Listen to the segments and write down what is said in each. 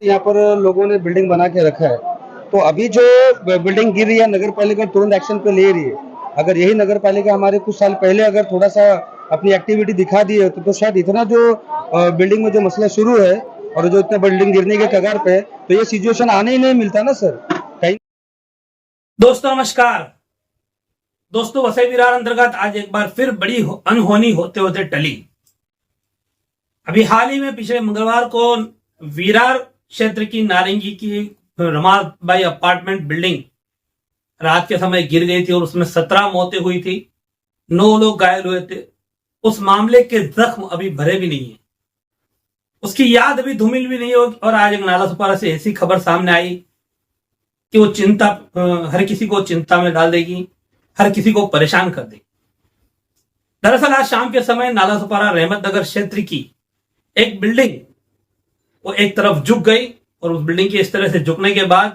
यहाँ पर लोगों ने बिल्डिंग बना के रखा है, तो अभी जो बिल्डिंग गिर रही है नगर पालिका तुरंत एक्शन पे ले रही है। अगर यही नगर पालिका हमारे कुछ साल पहले अगर थोड़ा सा अपनी एक्टिविटी दिखा दी है तो शायद इतना जो बिल्डिंग में जो मसला शुरू है और जो इतना बिल्डिंग गिरने के कगार पे है, तो ये सिचुएशन आने ही नहीं मिलता ना सर कहीं। दोस्तों नमस्कार। दोस्तों वसई विरार अंतर्गत आज एक बार फिर बड़ी अनहोनी होते होते टली। अभी हाल ही में पिछले मंगलवार को विरार क्षेत्र की नारंगी की रमाबाई अपार्टमेंट बिल्डिंग रात के समय गिर गई थी और उसमें 17 मौतें हुई थी, 9 लोग घायल हुए थे। उस मामले के जख्म अभी भरे भी नहीं है, उसकी याद अभी धूमिल भी नहीं होगी। और आज एक नालासोपारा से ऐसी खबर सामने आई कि वो चिंता हर किसी को चिंता में डाल देगी, हर किसी को परेशान कर देगी। दरअसल आज शाम के समय नालासोपारा रहमत नगर क्षेत्र की एक बिल्डिंग वो एक तरफ झुक गई और उस बिल्डिंग के इस तरह से झुकने के बाद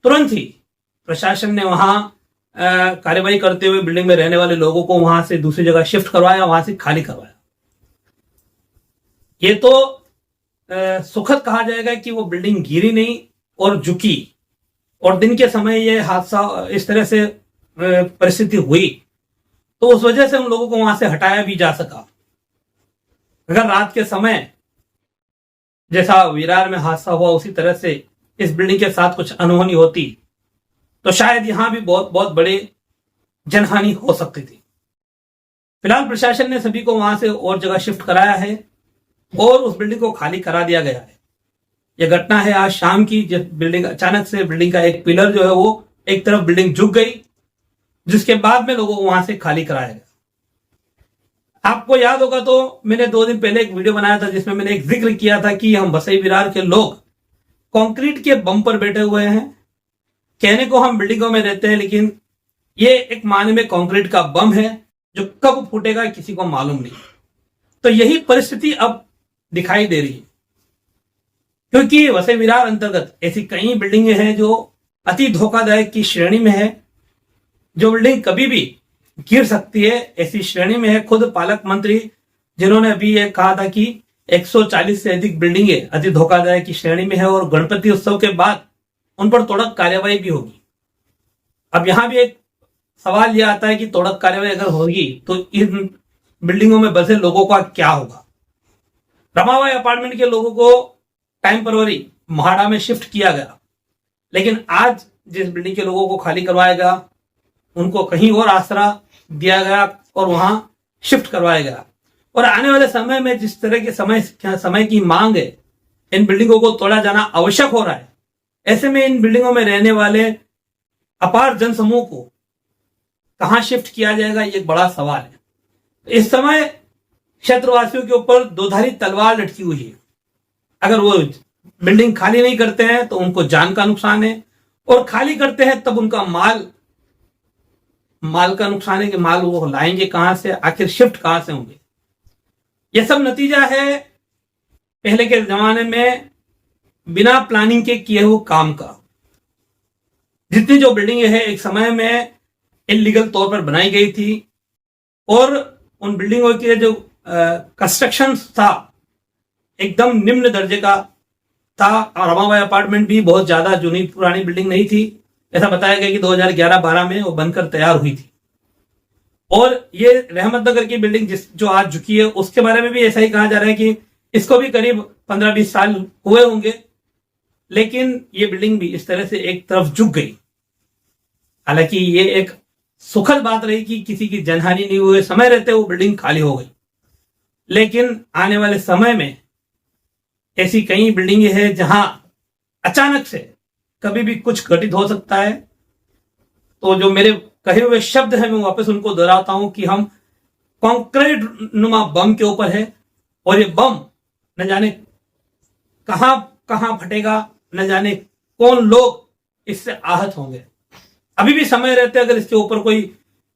तुरंत ही प्रशासन ने वहां कार्यवाही करते हुए बिल्डिंग में रहने वाले लोगों को वहां से दूसरी जगह शिफ्ट करवाया, वहां से खाली करवाया। ये तो सुखद कहा जाएगा कि वो बिल्डिंग गिरी नहीं और झुकी, और दिन के समय ये हादसा इस तरह से परिस्थिति हुई तो उस वजह से उन लोगों को वहां से हटाया भी जा सका। अगर रात के समय जैसा विरार में हादसा हुआ उसी तरह से इस बिल्डिंग के साथ कुछ अनहोनी होती तो शायद यहां भी बहुत बहुत बड़े जनहानि हो सकती थी। फिलहाल प्रशासन ने सभी को वहां से और जगह शिफ्ट कराया है और उस बिल्डिंग को खाली करा दिया गया है। यह घटना है आज शाम की, जब बिल्डिंग अचानक से बिल्डिंग का एक पिलर जो है वो एक तरफ बिल्डिंग झुक गई, जिसके बाद में लोगों को वहां से खाली कराया गया। आपको याद होगा तो मैंने 2 दिन पहले एक वीडियो बनाया था जिसमें मैंने एक जिक्र किया था कि हम वसई विरार के लोग कंक्रीट के बम पर बैठे हुए हैं। कहने को हम बिल्डिंगों में रहते हैं, लेकिन ये एक मायने में कंक्रीट का बम है जो कब फूटेगा किसी को मालूम नहीं। तो यही परिस्थिति अब दिखाई दे रही है, क्योंकि वसई विरार अंतर्गत ऐसी कई बिल्डिंगें हैं जो अति धोखादायक की श्रेणी में है, जो बिल्डिंग कभी भी गिर सकती है ऐसी श्रेणी में है। खुद पालक मंत्री जिन्होंने अभी ये कहा था कि 140 से अधिक बिल्डिंगें अति धोखादायक की श्रेणी में है और गणपति उत्सव के बाद उन पर तोड़क कार्यवाही भी होगी। अब यहां भी एक सवाल यह आता है कि तोड़क कार्यवाही अगर होगी तो इन बिल्डिंगों में बसे लोगों का क्या होगा। रमाबाई अपार्टमेंट के लोगों को टेम्पररी महाड़ा में शिफ्ट किया गया, लेकिन आज जिस बिल्डिंग के लोगों को खाली करवाया गया उनको कहीं और आसरा दिया गया और वहां शिफ्ट करवाया गया। और आने वाले समय में जिस तरह के समय की मांग है, इन बिल्डिंगों को तोड़ा जाना आवश्यक हो रहा है। ऐसे में इन बिल्डिंगों में रहने वाले अपार जनसमूह को कहां शिफ्ट किया जाएगा, ये एक बड़ा सवाल है। इस समय क्षेत्रवासियों के ऊपर दोधारी तलवार लटकी हुई है। अगर वो बिल्डिंग खाली नहीं करते हैं तो उनको जान का नुकसान है, और खाली करते हैं तब उनका माल का नुकसान है कि माल वो लाएंगे कहां से, आखिर शिफ्ट कहां से होंगे। यह सब नतीजा है पहले के जमाने में बिना प्लानिंग के किए हुए काम का। जितनी जो बिल्डिंगें हैं एक समय में इलीगल तौर पर बनाई गई थी और उन बिल्डिंगों के जो कंस्ट्रक्शन था एकदम निम्न दर्जे का था। रमाबाई अपार्टमेंट भी बहुत ज्यादा जूनी पुरानी बिल्डिंग नहीं थी। ऐसा बताया गया कि 2011-12 में वो बनकर तैयार हुई थी। और ये रहमत नगर की बिल्डिंग जो आज झुकी है उसके बारे में भी ऐसा ही कहा जा रहा है कि इसको भी करीब 15-20 साल हुए होंगे, लेकिन ये बिल्डिंग भी इस तरह से एक तरफ झुक गई। हालांकि ये एक सुखद बात रही कि किसी की जनहानि नहीं हुई, समय रहते वो बिल्डिंग खाली हो गई। लेकिन आने वाले समय में ऐसी कई बिल्डिंगें हैं जहां अचानक से कभी भी कुछ घटित हो सकता है। तो जो मेरे कहे हुए शब्द हैं मैं वापस उनको दोहराता हूं कि हम कंक्रीट नुमा बम के ऊपर है, और ये बम न जाने कहां कहां फटेगा, न जाने कौन लोग इससे आहत होंगे। अभी भी समय रहते अगर इसके ऊपर कोई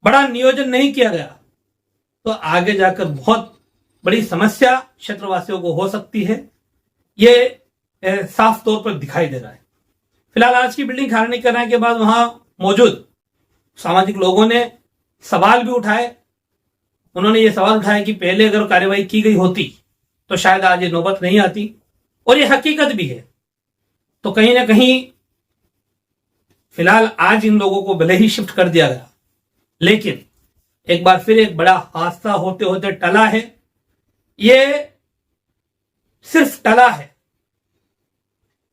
बड़ा नियोजन नहीं किया गया तो आगे जाकर बहुत बड़ी समस्या क्षेत्रवासियों को हो सकती है। ये साफ तौर पर दिखाई दे रहा है। फिलहाल आज की बिल्डिंग खाली करने के बाद वहां मौजूद सामाजिक लोगों ने सवाल भी उठाए। उन्होंने ये सवाल उठाया कि पहले अगर कार्यवाही की गई होती तो शायद आज ये नौबत नहीं आती, और ये हकीकत भी है। तो कहीं ना कहीं फिलहाल आज इन लोगों को भले ही शिफ्ट कर दिया गया, लेकिन एक बार फिर एक बड़ा हादसा होते होते टला है। ये सिर्फ टला है,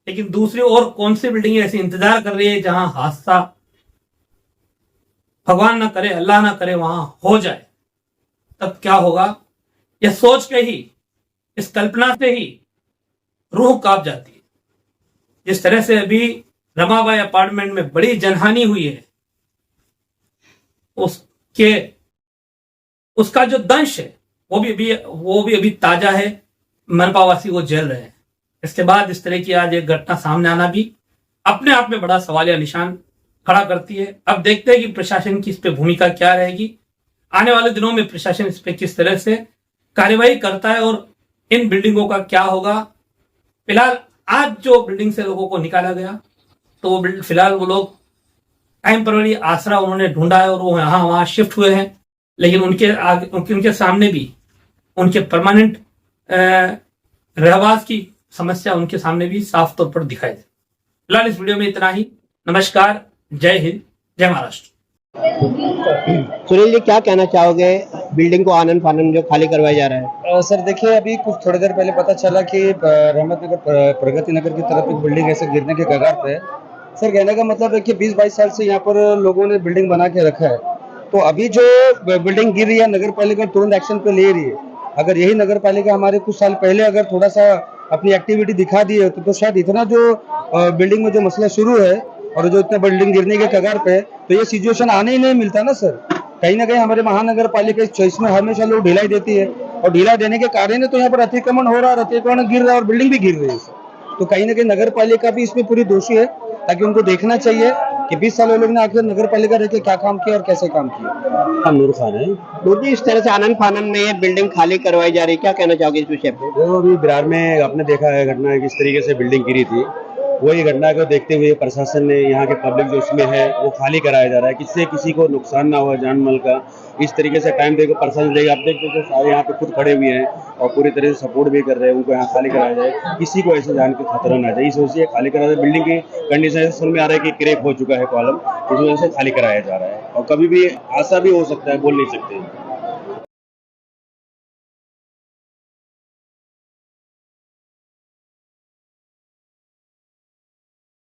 लेकिन दूसरी और कौन सी बिल्डिंग ऐसी इंतजार कर रही है जहां हादसा, भगवान ना करे, अल्लाह ना करे, वहां हो जाए, तब क्या होगा? यह सोच के ही, इस कल्पना से ही रूह कांप जाती है। जिस तरह से अभी रमाबाई अपार्टमेंट में बड़ी जनहानि हुई है, उसका जो दंश है वो भी अभी ताजा है। मनपावासी वो झेल रहे हैं। इसके बाद इस तरह की आज एक घटना सामने आना भी अपने आप में बड़ा सवालिया निशान खड़ा करती है। अब देखते हैं कि प्रशासन की इस पे भूमिका क्या रहेगी। आने वाले दिनों में प्रशासन इस पे किस तरह से कार्यवाही करता है और इन बिल्डिंगों का क्या होगा। फिलहाल आज जो बिल्डिंग से लोगों को निकाला गया, तो वो फिलहाल वो लोग टेम्पररी आसरा उन्होंने ढूंढा है और वो यहाँ वहां शिफ्ट हुए हैं, लेकिन उनके सामने भी उनके परमानेंट रहवास की समस्या उनके सामने भी साफ तौर पर दिखाई दे। फिलहाल इस वीडियो में इतना ही। नमस्कार, जय हिंद, जय महाराष्ट्र। सुनील जी, क्या कहना चाहोगे बिल्डिंग को आनन फानन जो खाली करवाया जा रहा है? सर देखिए, अभी कुछ थोड़ी देर पहले पता चला कि रहमतनगर प्रगति नगर की तरफ एक बिल्डिंग ऐसे गिरने के कगार पे है। सर कहने का मतलब है कि 20-22 साल से यहाँ पर लोगों ने बिल्डिंग बना के रखा है, तो अभी जो बिल्डिंग गिर रही है नगर पालिका तुरंत एक्शन पे ले रही है। अगर यही नगर पालिका हमारे कुछ साल पहले अगर थोड़ा सा अपनी एक्टिविटी दिखा दी है तो शायद इतना जो बिल्डिंग में जो मसला शुरू है और जो इतना बिल्डिंग गिरने के कगार पे है, तो ये सिचुएशन आने ही नहीं मिलता ना सर। कहीं ना कहीं हमारे महानगर पालिका इस चॉइस में हमेशा लोग ढिलाई देती है, और ढिलाई देने के कारण तो यहाँ पर अतिक्रमण हो रहा है, अतिक्रमण गिर रहा है और बिल्डिंग भी गिर रही है। तो कहीं ना कहीं नगर पालिका भी इसमें पूरी दोषी है, ताकि उनको देखना चाहिए कि 20 साल लोग ने आखिर नगर पालिका रह के क्या काम किया और कैसे काम किया। हम नूर खान है। नूर जी, इस तरह से आनन फानन में ये बिल्डिंग खाली करवाई जा रही है, क्या कहना चाहोगे इस विषय पे? देखो, अभी बिहार में आपने देखा है घटना है, किस तरीके से बिल्डिंग गिरी थी। वही घटना को देखते हुए प्रशासन ने यहाँ के पब्लिक जो इसमें है वो खाली कराया जा रहा है, किससे किसी को नुकसान ना हो जान माल का। इस तरीके से टाइम देखो प्रशासन देगा। आप देखते हो सारे यहाँ पे खुद खड़े हुए हैं और पूरी तरह से सपोर्ट भी कर रहे हैं, उनको यहाँ खाली कराया जाए, किसी को ऐसे जान के खतरा ना जाए, इस वजह से खाली कराया जाए। बिल्डिंग की कंडीशन ऐसे सुन में आ रहा है कि क्रैक हो चुका है कॉलम, इस वजह से खाली कराया जा रहा है, और कभी भी ऐसा भी हो सकता है, बोल नहीं सकते।